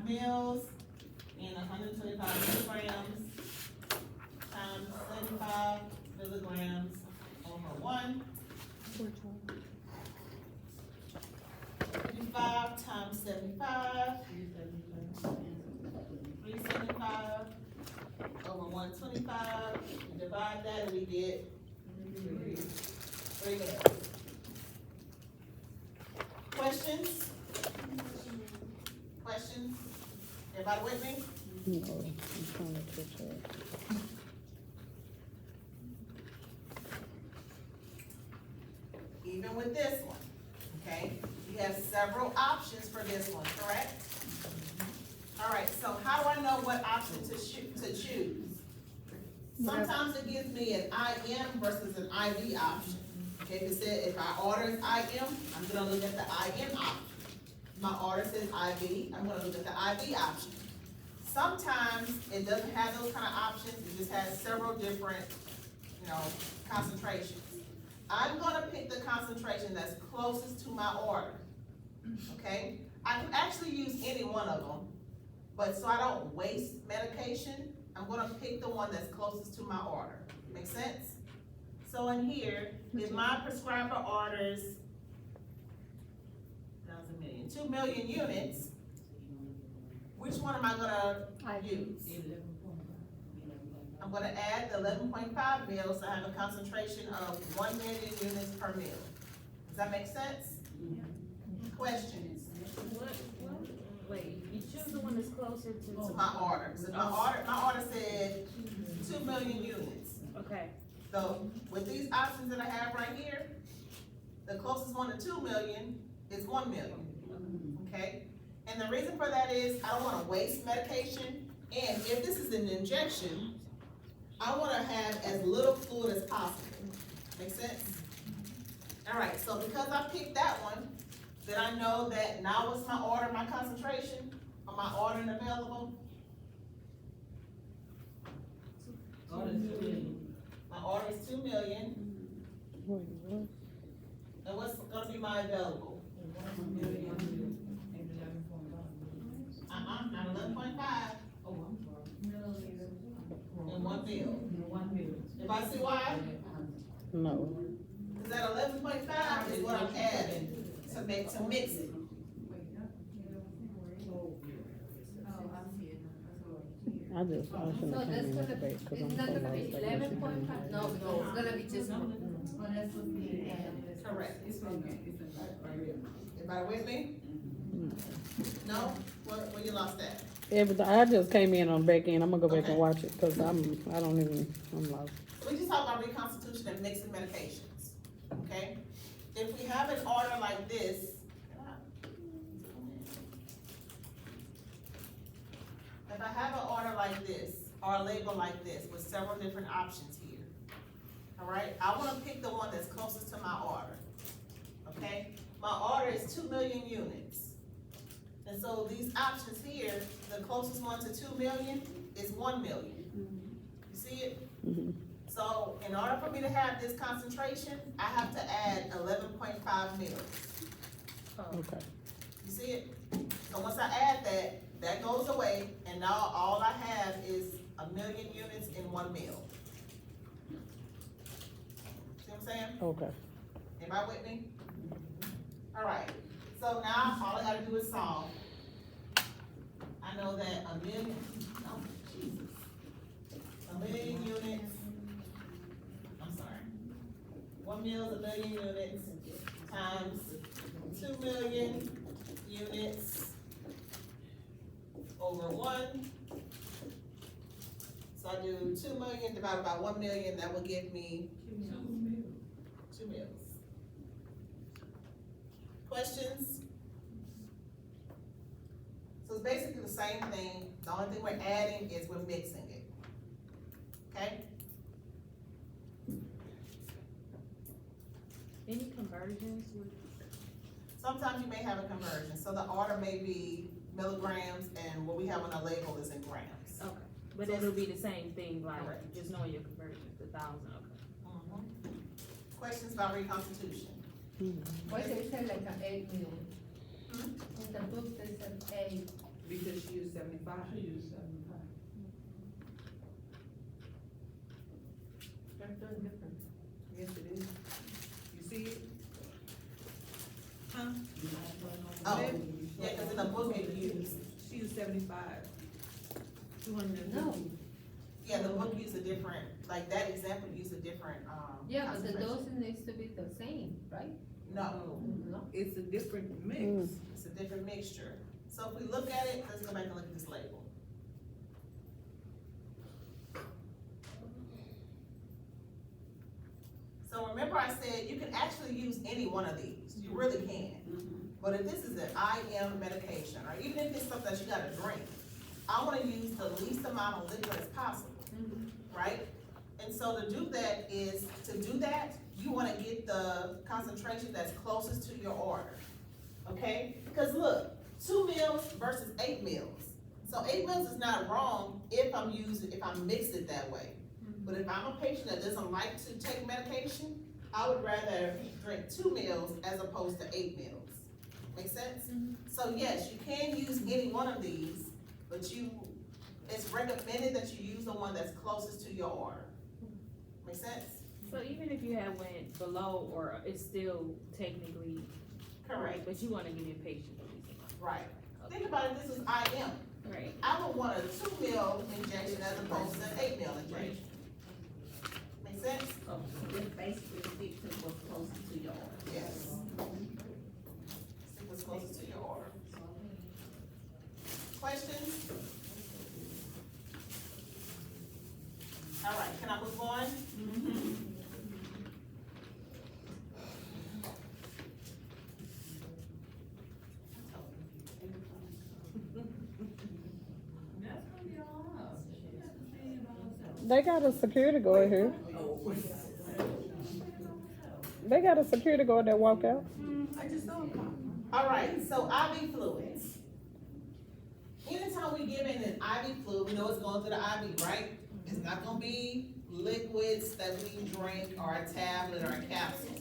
meals in 125 milligrams times 75 milligrams over 1. 55 times 75, 375 over 125. We divide that and we get 3 meals. Questions? Questions? Everybody with me? No, I'm trying to catch up. Even with this one, okay? You have several options for this one, correct? All right, so how do I know what option to choose? Sometimes it gives me an IM versus an IV option. Okay, if it said, if our order is IM, I'm gonna look at the IM option. My order says IV, I'm gonna look at the IV option. Sometimes it doesn't have those kind of options, it just has several different, concentrations. I'm gonna pick the concentration that's closest to my order, okay? I can actually use any one of them, but so I don't waste medication, I'm gonna pick the one that's closest to my order. Make sense? So in here, if my prescriber orders 2 million units, which one am I gonna use? I'm gonna add the 11.5 mils, so I have a concentration of 1 million units per mil. Does that make sense? Questions? Wait, you choose the one that's closer to. To my order. So my order said 2 million units. Okay. So with these options that I have right here, the closest one to 2 million is 1 million, okay? And the reason for that is I don't wanna waste medication, and if this is an injection, I wanna have as little fluid as possible. Make sense? All right, so because I picked that one, then I know that now what's my order, my concentration, am I ordering available? My order is 2 million. Wait, what? And what's gonna be my available? Not 11.5. And 1 bill. Everybody see why? No. Cause that 11.5 is what I'm adding to mix it. I shouldn't So have come that's in gonna, that debate, cause it's I'm not so gonna be lost. 11.5, no, because it's gonna be just. Correct. Everybody with me? No? Where you lost that? Everything, I just came in on the back end, I'm gonna go back and watch it, cause I'm lost. We just talk about reconstitution and mixing medications, okay? If we have an order like this, if I have an order like this, or a label like this, with several different options here, all right? I wanna pick the one that's closest to my order, okay? My order is 2 million units. And so these options here, the closest one to 2 million is 1 million. You see it? Mhm. So in order for me to have this concentration, I have to add 11.5 mils. Okay. You see it? So once I add that, that goes away, and now all I have is 1 million units in 1 mil. See what I'm saying? Okay. Everybody with me? All right, so now all I gotta do is solve. I know that 1 million, oh, Jesus. 1 million units, I'm sorry. 1 mil is 1 million units times 2 million units over 1. So I do 2 million divided by 1 million, that will give me 2 mils. Questions? So it's basically the same thing, the only thing we're adding is we're mixing it. Okay? Any conversions with? Sometimes you may have a conversion, so the order may be milligrams and what we have on the label is in grams. Okay, but it'll be the same thing, like, Correct. just knowing your conversions, 1,000, okay. Questions about reconstitution? Mhm. Why does it say like an 8 mil? Hmm? In the book, there's an 8. Because she used 75. That's done different. Yes, it is. You see it? Huh? Oh, yeah, cause in the book it used, She used 75. 250. No, yeah, the book used a different, like that example used a different, yeah, but the concentration. dosing needs to be the same, right? No, No. It's a different mix. Mm. it's a different mixture. So if we look at it, let's go back and look at this label. So remember I said you can actually use any one of these, you really can. But if this is an IM medication, or even if it's something that you gotta drink, I wanna use the least amount of liquid as possible, right? And so to do that, you wanna get the concentration that's closest to your order, okay? Because look, 2 mils versus 8 mils. So 8 mils is not wrong if I mix it that way. But if I'm a patient that doesn't like to take medication, I would rather drink 2 mils as opposed to 8 mils. Make sense? So yes, you can use any one of these, but it's recommended that you use the one that's closest to your order. Make sense? So even if you had went below, or it's still technically Correct, but you wanna give your patient at least a month. right. Think about it, this is IM. Right. I would want a 2 mil injection as opposed to an 8 mil injection. Make sense? So just basically stick to what's closest to your order. Yes. Stick what's closest to your order. Questions? All right, can I move on? They got a security guard here. They got a security guard that walk out. I just saw him. All right, so IV fluids. Anytime we give in an IV fluid, we know it's going through the IV, right? It's not gonna be liquids that we drink or a tablet or a capsule.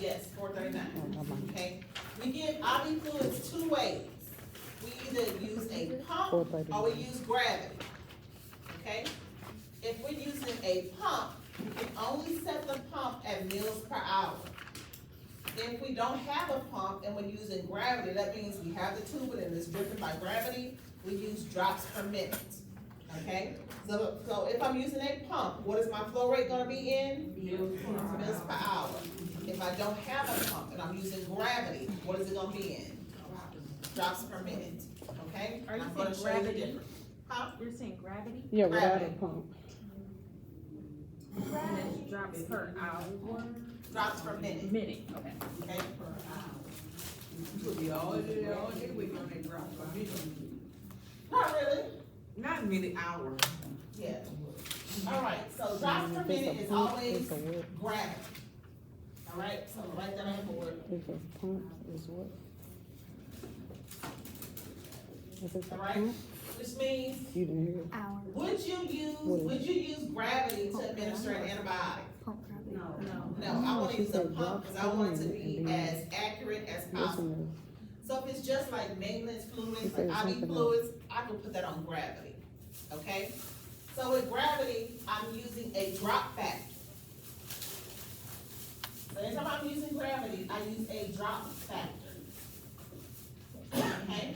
Yes, 439, okay? We give IV fluids 2 ways. We either use a pump or we use gravity, okay? If we're using a pump, we can only set the pump at mils per hour. If we don't have a pump and we're using gravity, that means we have the tube and it's driven by gravity, we use drops per minute, okay? So if I'm using a pump, what is my flow rate gonna be in? Mils per hour. If I don't have a pump and I'm using gravity, what is it gonna be in? Drops per minute, okay? Are you I'm gonna saying show you the gravity? difference. Huh? You're saying gravity? Yeah, without a Gravity. pump. And that's drops per hour? Drops per minute, Minute, okay. okay? You could be all day waiting on that drop. Not really, Not minute, hour. yeah. All right, so drops per If minute it's is a pump, always it's a what? gravity. All right, so write that on the board. If it's pump, is what? If it's a All right. pump, Which means, you didn't hear it. would you use gravity to administer an antibiotic? No. No, I wanna She use a said pump, drops cause I want it to per be minute, and as accurate as Listen possible. to So if it's just like maintenance She fluids, said like something IV else. fluids, I can put that on gravity, okay? So with gravity, I'm using a drop factor. So anytime I'm using gravity, I use a drop factor. Okay?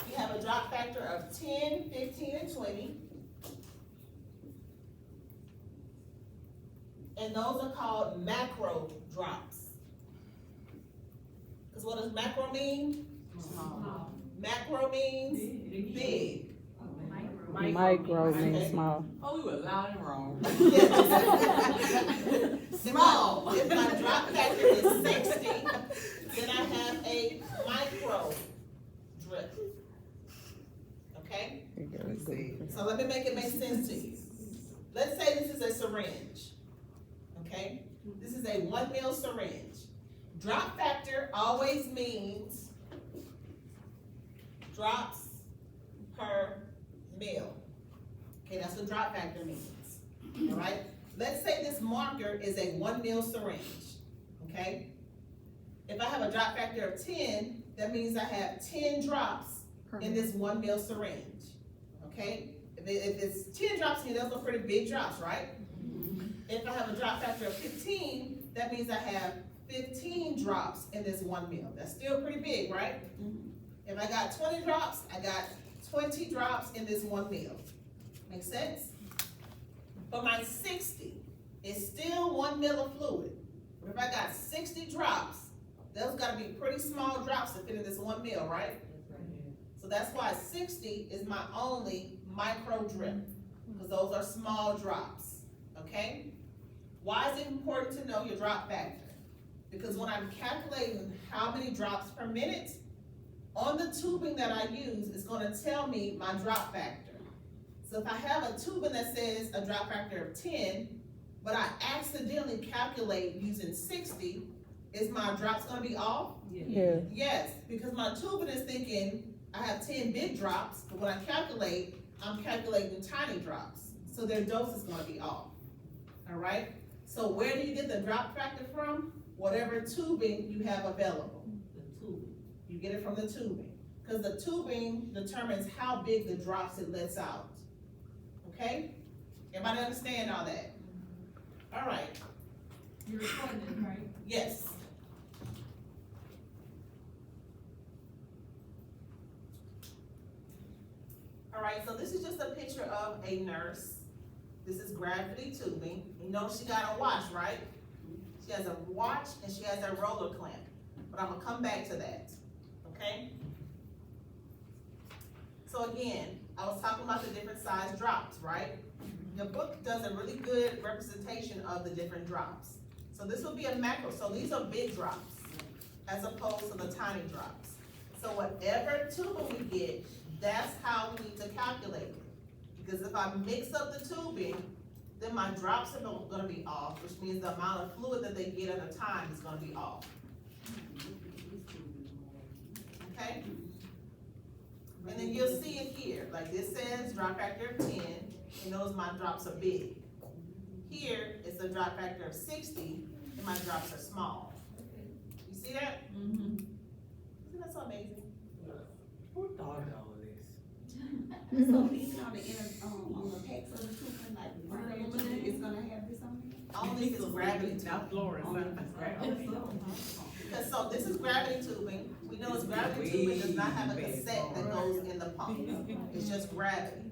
We have a drop factor of 10, 15, and 20. And those are called macro drops. Cause what does macro mean? Macro means big. Micro Okay. means small. Oh, we were loud and wrong. Small. If my drop factor is 60, then I have a micro drip. Okay? You gotta go for- So let me make it make sense to you. Let's say this is a syringe. Okay? This is a 1 mil syringe. Drop factor always means drops per mil. Okay, that's what drop factor means. All right? Let's say this marker is a 1 mil syringe. Okay? If I have a drop factor of 10, that means I have 10 drops in this 1 ml syringe, okay? If it's 10 drops in here, those are pretty big drops, right? If I have a drop factor of 15, that means I have 15 drops in this 1 ml. That's still pretty big, right? If I got 20 drops, I got 20 drops in this 1 ml. Make sense? But my 60 is still 1 ml of fluid. But if I got 60 drops, those gotta be pretty small drops to fit in this 1 ml, right? So that's why 60 is my only micro drip, because those are small drops, okay? Why is it important to know your drop factor? Because when I'm calculating how many drops per minute, on the tubing that I use, it's gonna tell me my drop factor. So if I have a tubing that says a drop factor of 10, but I accidentally calculate using 60, is my drops gonna be off? Yeah, Yes, because my tubing is thinking I have 10 big drops, but when I calculate, I'm calculating tiny drops. So their dose is gonna be off, all right? So where do you get the drop factor from? Whatever tubing you have available. The tubing. You get it from the tubing, because the tubing determines how big the drops it lets out, okay? Everybody understand all that? All right, You're recording it, right? yes. All right, so this is just a picture of a nurse. This is gravity tubing. You know she got a watch, right? She has a watch and she has a roller clamp. But I'm gonna come back to that, okay? So again, I was talking about the different size drops, right? The book does a really good representation of the different drops. So this will be a macro, so these are big drops as opposed to the tiny drops. So whatever tubing we get, that's how we need to calculate it. Because if I mix up the tubing, then my drops are gonna be off, which means the amount of fluid that they get at a time is gonna be off. Okay? And then you'll see it here, like this says drop factor of 10, and those my drops are big. Here, it's a drop factor of 60, and my drops are small. You see that? Isn't that so amazing? Who thought of all of this? So these are the on the packs of the tubing, like the gravity tubing is gonna have this on there? Only if it's gravity tubing. Now Florence, Because so this is gravity tubing. We know it's gravity tubing does not have a cassette that goes in the pump. It's just gravity.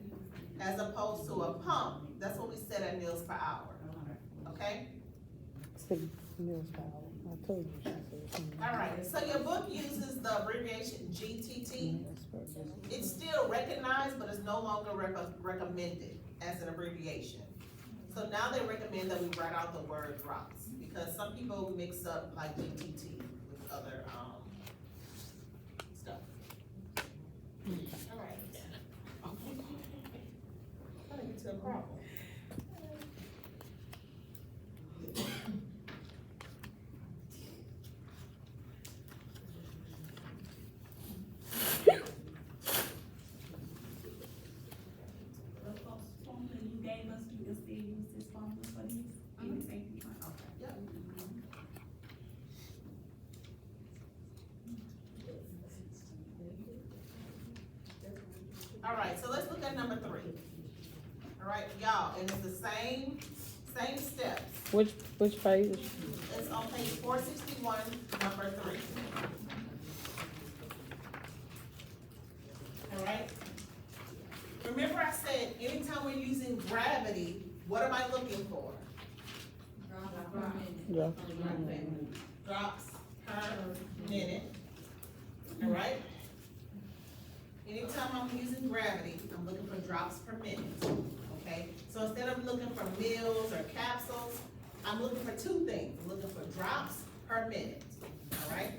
As opposed to a pump, that's what we set at meals per hour. Okay? 6 mils per hour. I told you. She said something. All right, so your book uses the abbreviation GTT. It's still recognized, but it's no longer recommended as an abbreviation. So now they recommend that we write out the word drops, because some people mix up like GTT with other, stuff. All right. Trying to get to a problem. The formula you gave us, you can still use this formula for these? Anything you want? Okay. Yep. All right, so let's look at number 3. All right, y'all, and it's the same steps. Which page? It's on page 461, number 3. All right? Remember I said, anytime we're using gravity, what am I looking for? Yeah. Drops per minute. All right? Anytime I'm using gravity, I'm looking for drops per minute, okay? So instead of looking for mils or capsules, I'm looking for 2 things. I'm looking for drops per minute, all right?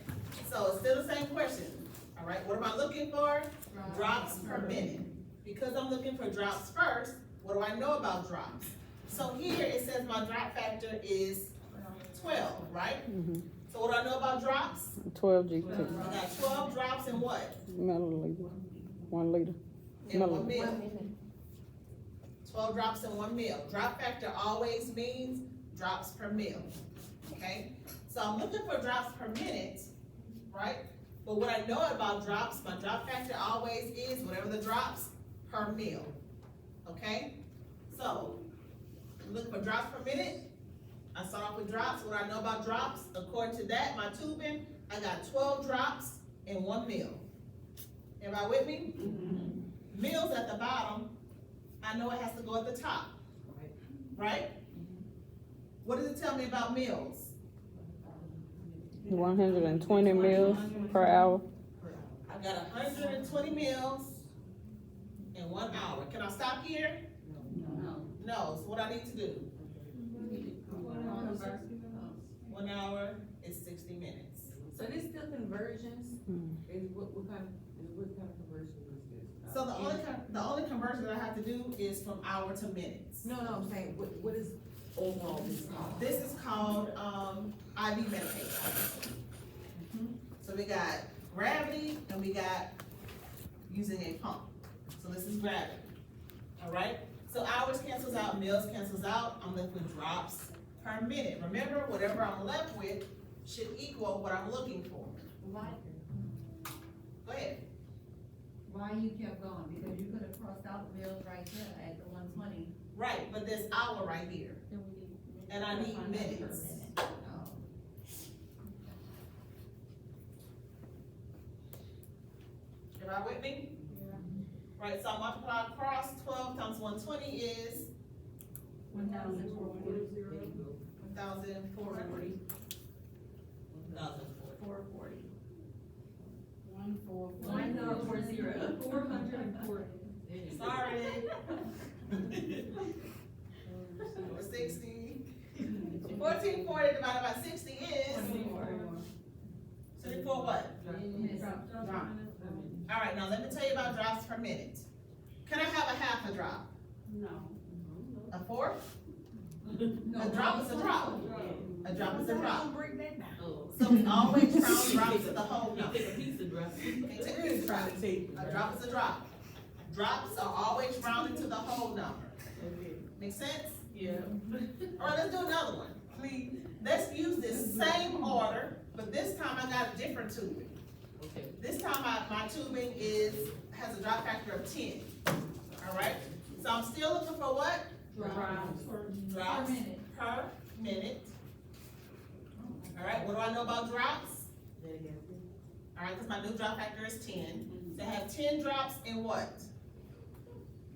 So it's still the same question, all right? What am I looking for? Drops per minute. Because I'm looking for drops first, what do I know about drops? So here it says my drop factor is 12, right? So what do I know about drops? 12 GT. I got 12 drops in what? Milliliter. 1 liter. In 1 mil. 12 drops in 1 mil. Drop factor always means drops per mil, okay? So I'm looking for drops per minute, right? But what I know about drops, my drop factor always is whatever the drops per meal, okay? So, look for drops per minute. I start off with drops. What I know about drops, according to that, my tubing, I got 12 drops in 1 meal. Everybody with me? Meals at the bottom, I know it has to go at the top, right? What does it tell me about meals? 120 meals per hour. I got 120 meals in 1 hour. Can I stop here? No, so what I need to do? 1 hour is 60 minutes. So this still conversions? Hmm. Is what kind of conversion is this? So the only conversion that I have to do is from hour to minutes. No, I'm saying, what is overall this called? This is called, IV medication. So we got gravity and we got using a pump. So this is gravity, all right? So hours cancels out, meals cancels out, I'm left with drops per minute. Remember, whatever I'm left with should equal what I'm looking for. Why, Go ahead. why you kept going? Because you could have crossed out the bills right there at the 120. Right, but this hour right here, Then we need- and I need minutes. Oh. Everybody with me? Right, so I multiply across 12 times 120 is 1,440. 1,440. 1,040. 440. 1,440. 440. Sorry. Or 60. 1440 divided by 60 is 24 what? All right, now let me tell you about drops per minute. Can I have a half a drop? No. A fourth? A drop is a drop. A drop is a drop. Break that down. So we always round drops to the whole number. Take a piece of drop. Can't take a piece of drop. A drop is a drop. Drops are always rounded to the whole number. Make sense? Yeah. All right, let's do another one. Please, let's use this same order, but this time I got a different tubing. Okay. This time my tubing has a drop factor of 10. All right? So I'm still looking for what? Drops. Drops Per minute. per minute. All right, what do I know about drops? All right, because my new drop factor is 10. So I have 10 drops in what?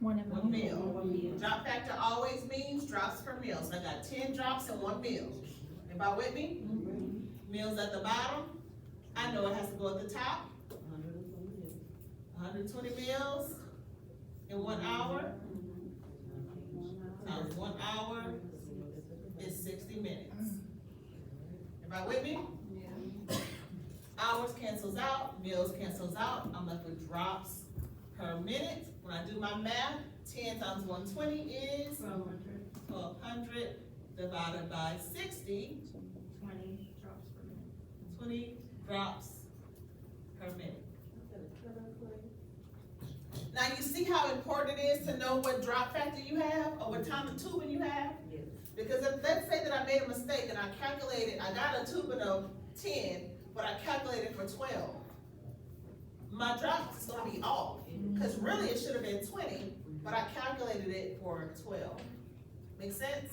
One meal. Drop factor always means drops per meal. So I got 10 drops in 1 meal. Everybody with me? Meals at the bottom. I know it has to go at the top. 120 meals in 1 hour. Times 1 hour is 60 minutes. Everybody with me? Hours cancels out, meals cancels out. I'm left with drops per minute. When I do my math, 10 times 120 is 1,200 divided by 60. 20 drops per minute. Now you see how important it is to know what drop factor you have or what time of tubing you have? Yes. Because if, let's say that I made a mistake and I got a tubing of 10, but I calculated for 12. My drop is gonna be off, because really it should have been 20, but I calculated it for 12. Make sense?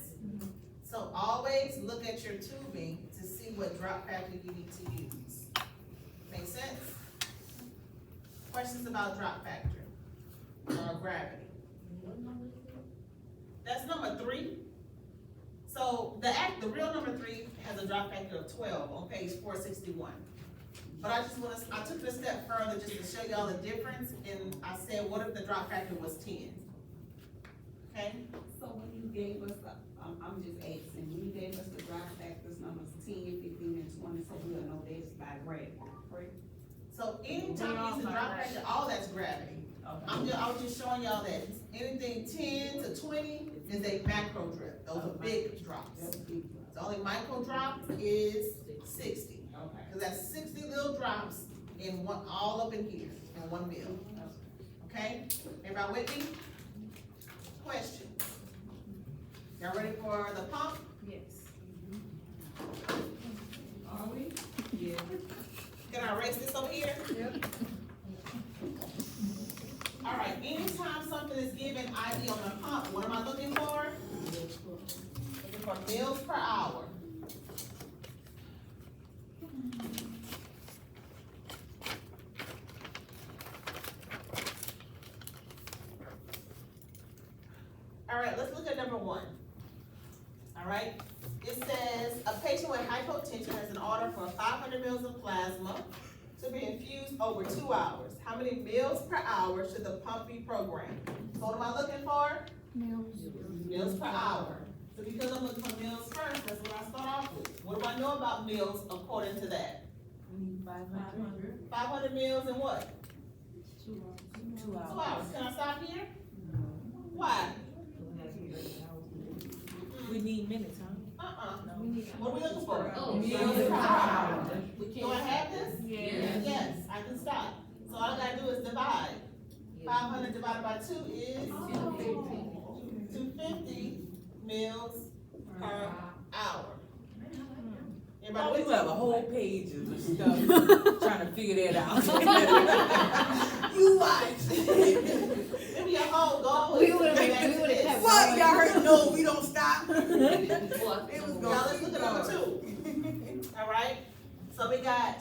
So always look at your tubing to see what drop factor you need to use. Make sense? Questions about drop factor or gravity? That's number 3. So the real number 3 has a drop factor of 12 on page 461. But I took it a step further just to show y'all the difference, and I said, what if the drop factor was 10? Okay? So when you gave us, I'm just asking, when you gave us the drop factors, numbers 10, 15, and 20, so we'll know that's by gravity, correct? So anytime you use the drop factor, all that's gravity. I was just showing y'all that anything 10 to 20 is a macro drip. Those are big drops. That's big drop. The only micro drop is 60. Okay. Cause that's 60 little drops in one, all up in here, in 1 meal. Okay? Everybody with me? Questions? Y'all ready for the pump? Yes. Are we? Yeah. Can I erase this over here? Yep. All right, anytime something is given ID on a pump, what am I looking for? Looking for meals per hour. All right, let's look at number one. All right, it says a patient with hypotension has an order for 500 mils of plasma to be infused over 2 hours. How many meals per hour should the pump be programmed? So what am I looking for? Meals per hour. So because I'm looking for meals first, that's what I start off with. What do I know about meals according to that? 500. 500 meals in what? 2 2 hours. Can I stop here? Why? We need minutes, huh? What are we looking for? Oh, Meals per hour. Do I have this? Yeah. Yes, I can stop. So all I gotta do is divide. 500 divided by 2 is 250 meals per hour. Everybody We with will have a me? whole page of stuff trying to figure that out. You watch. Maybe your whole goal We is to would've- get back we to would've this. kept What, y'all heard? No, we don't stop. It was Now going let's look at number 2. All right, so we got,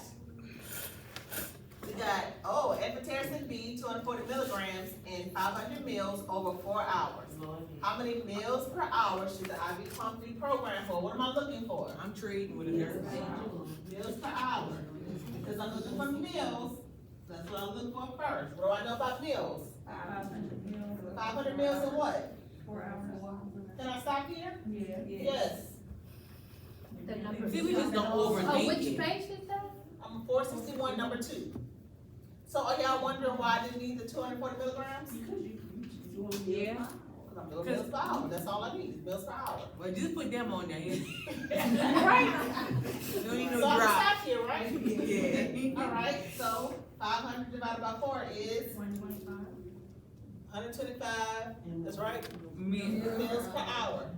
amphotericin B, 240 milligrams and 500 mils over 4 hours. How many meals per hour should the IV pump be programmed for? What am I looking for? I'm trading with a nurse. Meals per hour, because I'm looking for meals, that's what I'm looking for first. What do I know about meals? 500 meals in what? 4 hours. Can I stop here? Yeah. Yes, See, we just don't Oh, overthink which it. page is that? I'm 461, number 2. So are y'all wondering why I didn't need the 240 milligrams? Yeah. Because I'm doing meals per hour, that's all I need, meals per hour. Well, just put them on there. Right. You don't need no So I'm drop. stop here, right? Yeah. All right, so 500 divided by 4 is 125, that's right, meals per hour.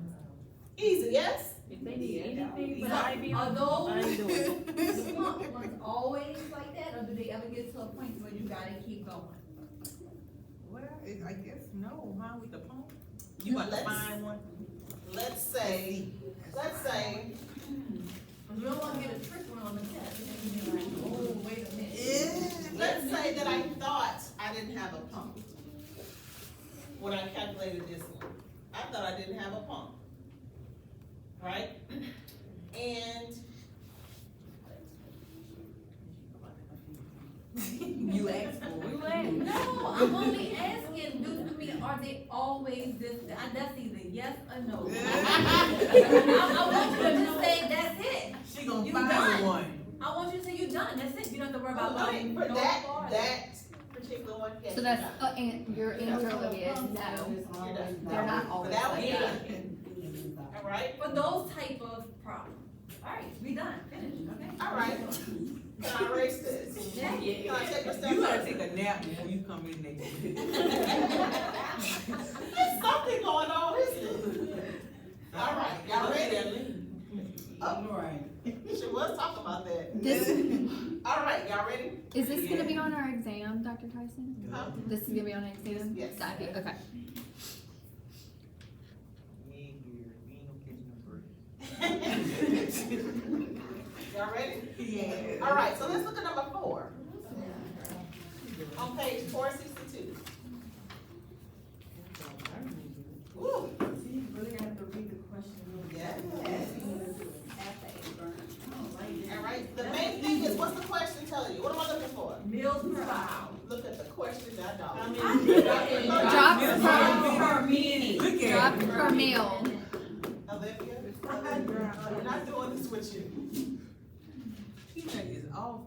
Easy, yes? If they need anything but Are IV on, those I ain't doing it. pump ones always like that, or do they ever get to a point where you gotta keep going? Well, I guess no, huh, with the pump? You got to Let's- find one? Let's say, You don't wanna get a trick one on the test, and then you're like, oh, wait a minute. let's say that I thought I didn't have a pump. When I calculated this one, I thought I didn't have a pump. Right? And You asked for it. You asked. No, I'm only asking, are they always this, that's either yes or no. I want you to just say, that's it. She gonna You find done. one. I want you to say you're done, that's it, you don't have to worry about okay, going for no that farther. particular one, yes. So that's, and your answer is no, You're done. they're not For always that one, like you're that. done. All right, For those type of problems. Alright, we done, finished, okay? all right. Can I erase this? Yeah. Can I take a step You gotta further? take a nap before you come in next week. There's something going on, isn't it? All right, y'all ready? She was talking about that. This, All right, y'all ready? is this gonna be on our exam, Dr. Tyson? Huh? This is gonna be on our exam? Yes. Okay. We ain't here, we ain't gonna catch no break. Y'all ready? Yeah. All right, so let's look at number 4. On page 462. Woo. You really have to read the question. Yes. All All right, the main thing is, what's the question telling you? What am I looking for? Meals per hour. Look at the question, that dog. Drops Per minute. Look per, at drops per meal. Olivia, we're not doing this with you. That is awful.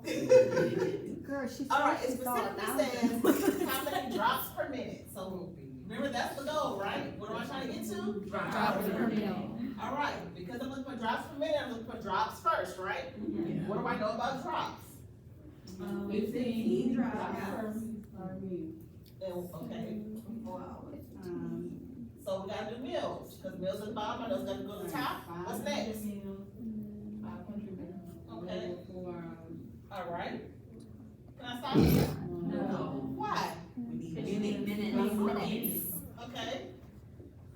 Girl, she All right, said it she saw specifically 1,000. says how many drops per minute. So remember, that's the goal, right? What am I trying to get to? Drops per meal. All right, because I'm looking for drops per minute, I'm looking for drops first, right? What do I know about drops? 15 drops. Okay, so we gotta do meals, because meals at the bottom, I know it's gotta go to the top. What's next? Okay, all right. I stop you? No. Why? We need Minutes. minutes. Okay,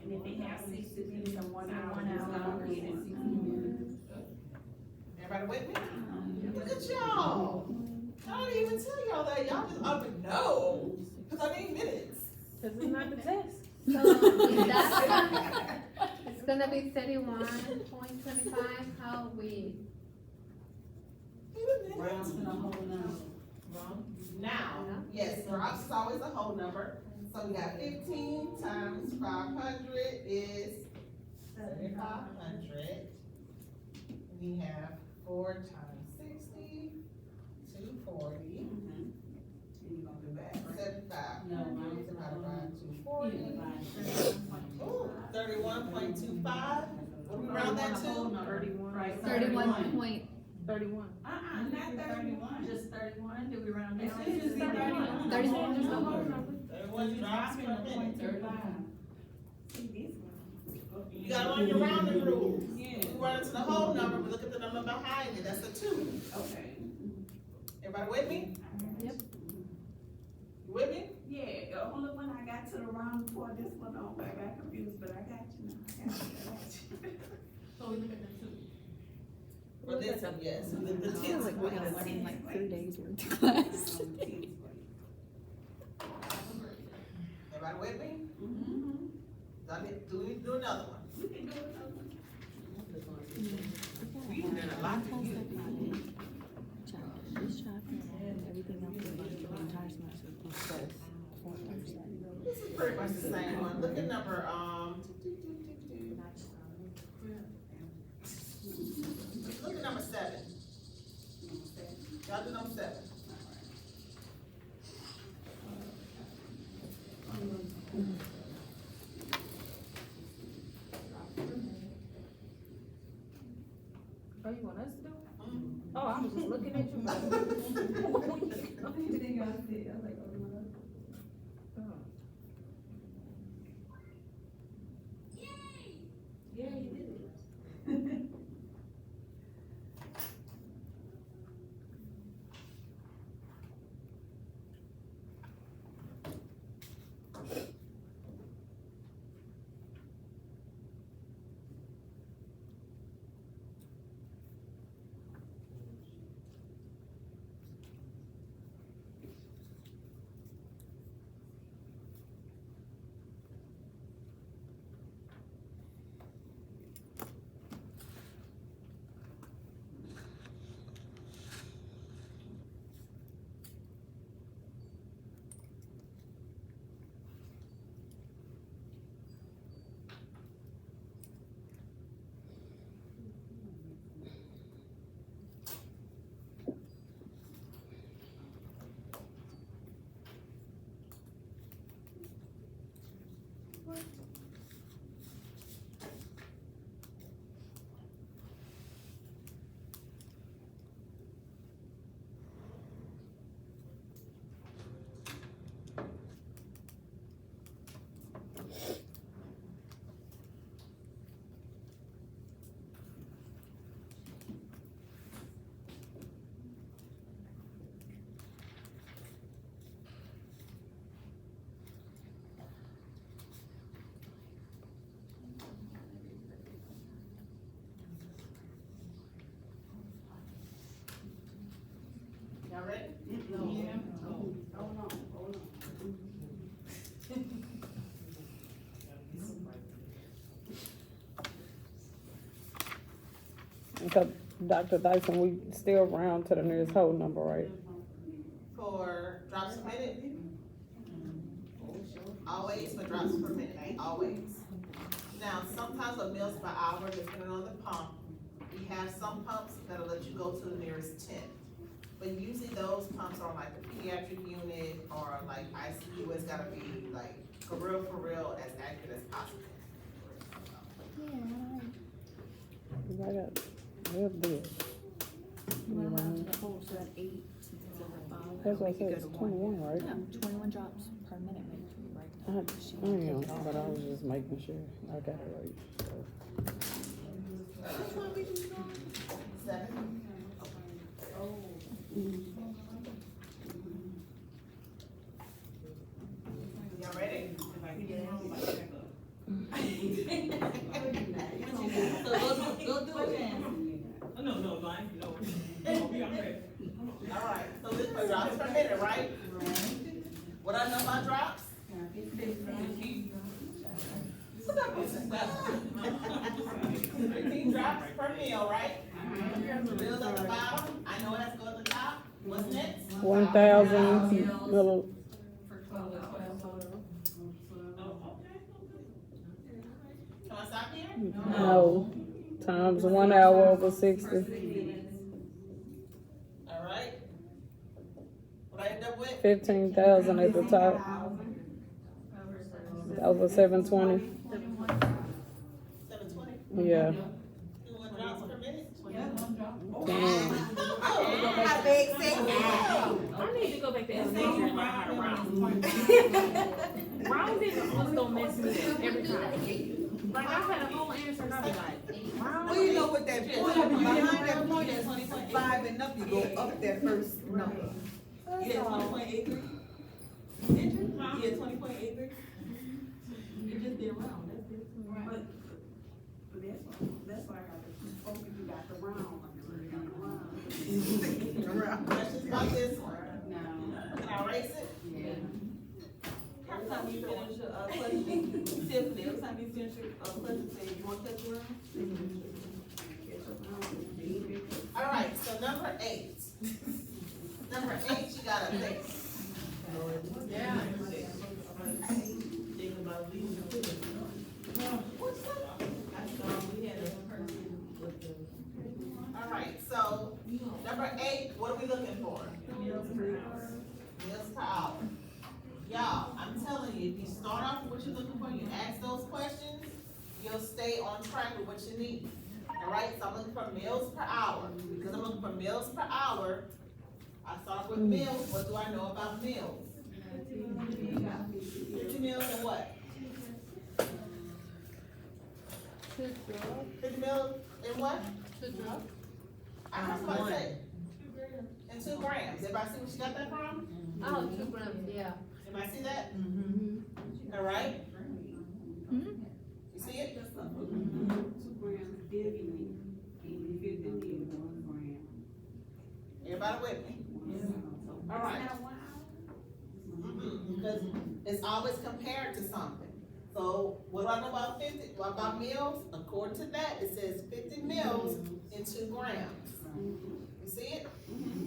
And if they have 60 minutes or 1 hour, One it's hour. gonna be at 60 minutes. everybody with me? Look at y'all. I didn't even tell y'all that, y'all just up and no, cause I need minutes. Cause it's not the test. So that's, it's gonna be 31.25, how we, Rounds to the whole number. Now, yes, drops is always a whole number, so we got 15 times 500 is 7,500. We have 4 times 60, 240, And you gonna do that, right? 7,500 No, mine is divided by about 240. Ooh, 31.25, what do we round that to? 31. Right. 31 31. Not 31. Just 31, do we round down? It should be 31. 31. Just the whole number. 31 drops per minute. See this one? You gotta learn your rounding rules. Yeah. We run into the whole number, but look at the number behind it, that's a 2. Okay. Everybody with me? Yep. You with me? Yeah, the only one I got to the round before this one, I got confused, but I got you now. I got you. So we look at the two. For this one, yes, the I feel tenth like we're one. gonna learn like 3 days worth of class. Everybody with me? Mhm. Do we do another one? We can do another one. We done a lot to you. This chapter and everything else is like the entire semester plus 4 Thursday. This is pretty much the same one, look at number, look at number 7, y'all do number 7. Oh, you want us to do it? Mhm. Oh, I was just looking at you. like, Yeah, you did it. Y'all ready? Yeah. Hold on. So, Dr. Dyson, we still round to the nearest whole number, right? For drops per minute? Always for drops per minute, always. Now, sometimes with meals per hour, depending on the pump, we have some pumps that'll let you go to the nearest 10. But usually those pumps are like the pediatric unit or like ICU, it's gotta be like for real, as accurate as possible. I got, we'll do it. Well, the whole, so that 8, since it's over 5. That's what I we could said, go it's to 1. 21, right? Yeah, 21 drops per minute, maybe, right? I now. She I won't am, take it all. but I was just making sure I got it right. So. Which one we just doing? 7? right? What I know about drops? What that person does. 15 drops per meal, right? Bills at the bottom, I know it has to go at the top. What's next? 1,000 milli, For 12. Can I stop here? no, times 1 hour over 60. All right. What I end up with? 15,000 at the top, over 720. 720. Yeah. 200 drops per minute? Damn. How big say I need to go back to elementary and learn how to round. Rounding was gonna mess me up every time. Like I had a whole answer and I was like, round. Well, you know what that point, behind that point is 5 and up, you go up that first number. Yeah, 20.83. Yeah, 20.83. You just did round, that's it. But that's why I got to focus, you got the round. Questions about this one? No. Can I erase it? Every time you finish a question, Tiffany, every time you finish a question, say, you want to touch around? All right, so number 8. Number 8, you gotta think. All right, so number 8, what are we looking for? Meals per hour. Y'all, I'm telling you, if you start off with what you're looking for, you ask those questions, you'll stay on track with what you need. All right, so I'm looking for meals per hour. Because I'm looking for meals per hour, I start with meals. What do I know about meals? 50 meals and what? 50 meals and what? I was about to say. And 2 grams. Everybody see where she got that from? Oh, 2 grams, yeah. Everybody see that? All right? You see it? 2 grams divided, and 50 meals, 1 gram. Everybody with me? All right. Because it's always compared to something. So what do I know about 50? What about meals? According to that, it says 50 meals in 2 grams. You see it?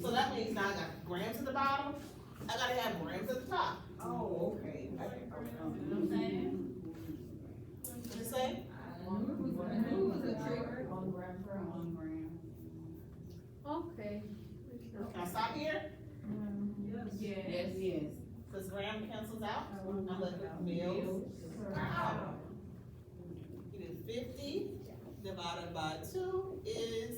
So that means now I got grams at the bottom. I gotta have grams at the top. Oh, okay. What you say? 1 gram per 1 gram. Okay. Can I stop here? Yes. Because gram cancels out. I'm looking at meals per hour. You do 50 divided by 2 is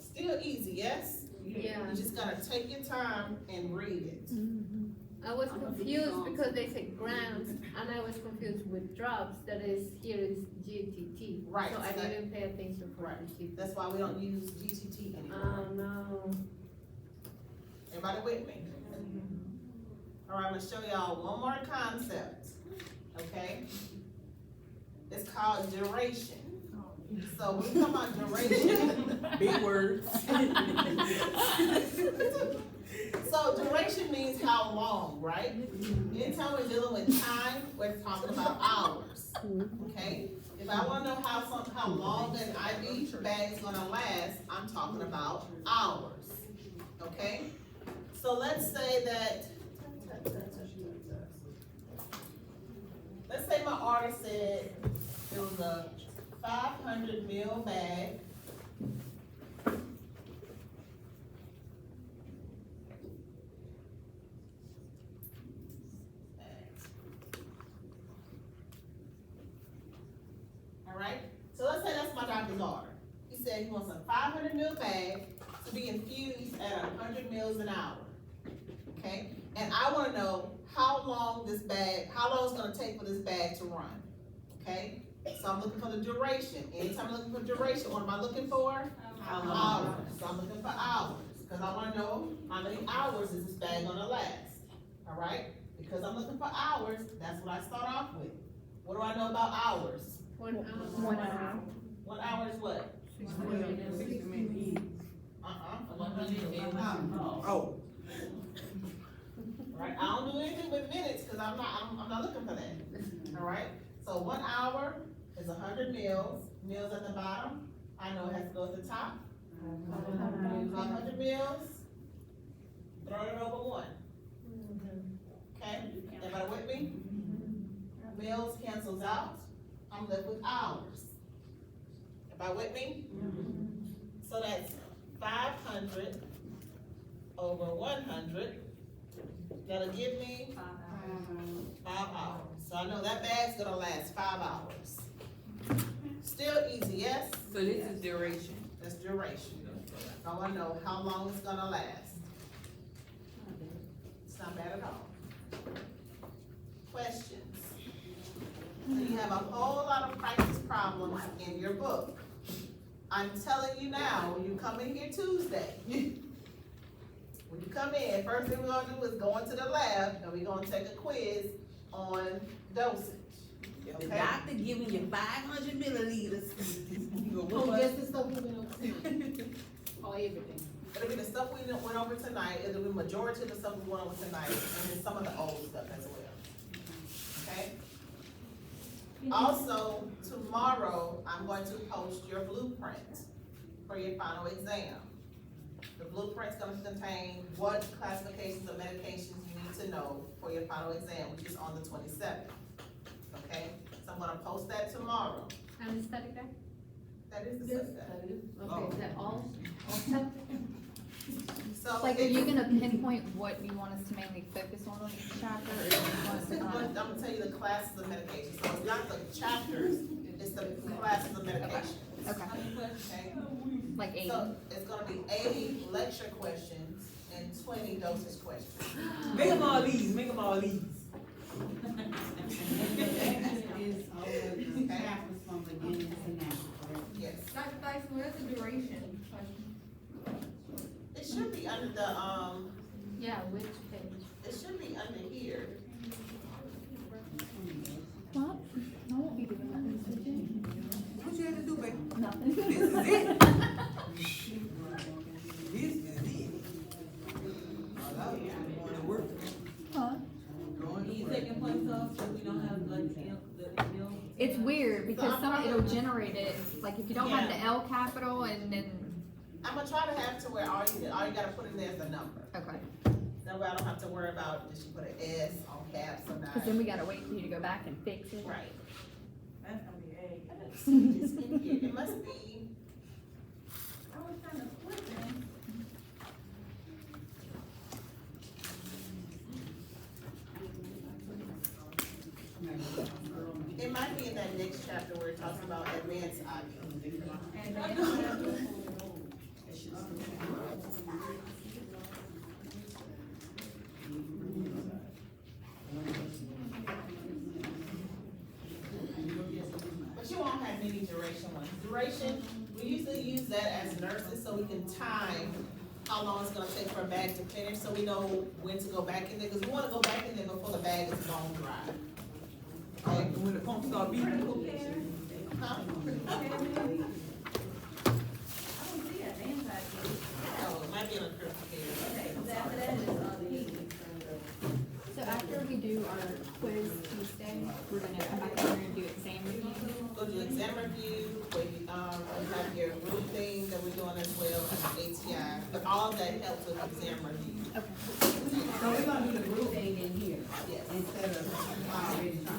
still easy, yes? Yeah. You just gotta take your time and read it. I was confused because they said grams, and I was confused with drops, that is, here is GTT. Right, So I so that- didn't pay attention for Right. GTT. That's why we don't use GTT anymore. Oh, no. Everybody with me? All right, I'm gonna show y'all one more concept, okay? It's called duration. So when we talk about duration, Big words. so duration means how long, right? Anytime we're dealing with time, we're talking about hours, okay? If I wanna know how long an IV bag is gonna last, I'm talking about hours, okay? So let's say that, let's say my order said it was a 500 ml bag. All right, so let's say that's my doctor's order. He said he wants a 500 ml bag to be infused at 100 mils an hour. Okay, and I wanna know how long it's gonna take for this bag to run, okay? So I'm looking for the duration. Anytime I'm looking for duration, what am I looking for? Hours. So I'm looking for hours, because I wanna know how many hours is this bag gonna last, all right? Because I'm looking for hours, that's what I start off with. What do I know about hours? 1 hour. 1 hour. 1 hour is what? Oh. Right, I don't do anything with minutes, cause I'm not looking for that, alright? So 1 hour is 100 meals at the bottom, I know it has to go at the top. 100 meals, throw it over one. Okay, everybody with me? Meals cancels out, I'm left with hours. Everybody with me? So that's 500 over 100, that'll give me 5 hours. So I know that bag's gonna last 5 hours. Still easy, yes? So this is duration. That's duration. I wanna know how long it's gonna last. It's not bad at all. Questions? So you have a whole lot of practice problems in your book. I'm telling you now, when you come in here Tuesday, when you come in, first thing we're gonna do is go into the lab and we're gonna take a quiz on dosage. The Okay? doctor giving you 500 milliliters. You go, Oh, what? yes, it's something we don't. Oh, everything. It'll be the stuff we went over tonight, it'll be majority of the stuff we went over tonight, and then some of the old stuff as well. Okay? Also, tomorrow, I'm going to post your blueprint for your final exam. The blueprint's gonna contain what classifications of medications you need to know for your final exam, which is on the 27th. Okay? So I'm gonna post that tomorrow. And the study guide? That is the subject. Okay, is that all stuff? So. Like, are it's- you gonna pinpoint what you want us to mainly focus on each chapter, or do you want us to I'm gonna tell you the classes of medication, so it's not the chapters, it's the classes of medication. Okay, Okay? like 80? So it's gonna be 80 lecture questions and 20 dosage questions. Make them all these, make them all these. Is all of the chapters from beginning to now, correct? Yes. Dr. Dyson, where's the duration? It should be under the, Yeah, which page? it should be under here. What? I won't be doing that this weekend. What you had to do, baby? Nothing. This is it. This is it. I love it. I'm going to work. Huh? You taking points off so we don't have like the It's weird, because it'll generate it, like, if you don't have the L capital, and then, I'm gonna try to have to where all you gotta put in there is the number. okay. That way I don't have to worry about, did she put an S on caps or not? Cause then we gotta wait for you to go back and fix it. Right. That's gonna be A. It's in here. It must be, I was trying to flip it. it might be in that next chapter where it talks about advanced IV. But you won't have many duration ones. Duration, we usually use that as nurses so we can time how long it's gonna take for a bag to finish, so we know when to go back in there, because we wanna go back in there before the bag is bone dry. Okay? When the pump start beating. Huh? I don't see that, the inside. Oh, it might be on a critical care. Okay, so after that is, the So after we do our quiz Tuesday, we're gonna come back here and do exam review. Go to exam review, where you, you have your group thing that we're doing as well, and ATI, but all of that helps with exam review. Okay. So we're gonna do the group thing in here, Yes. instead of already trying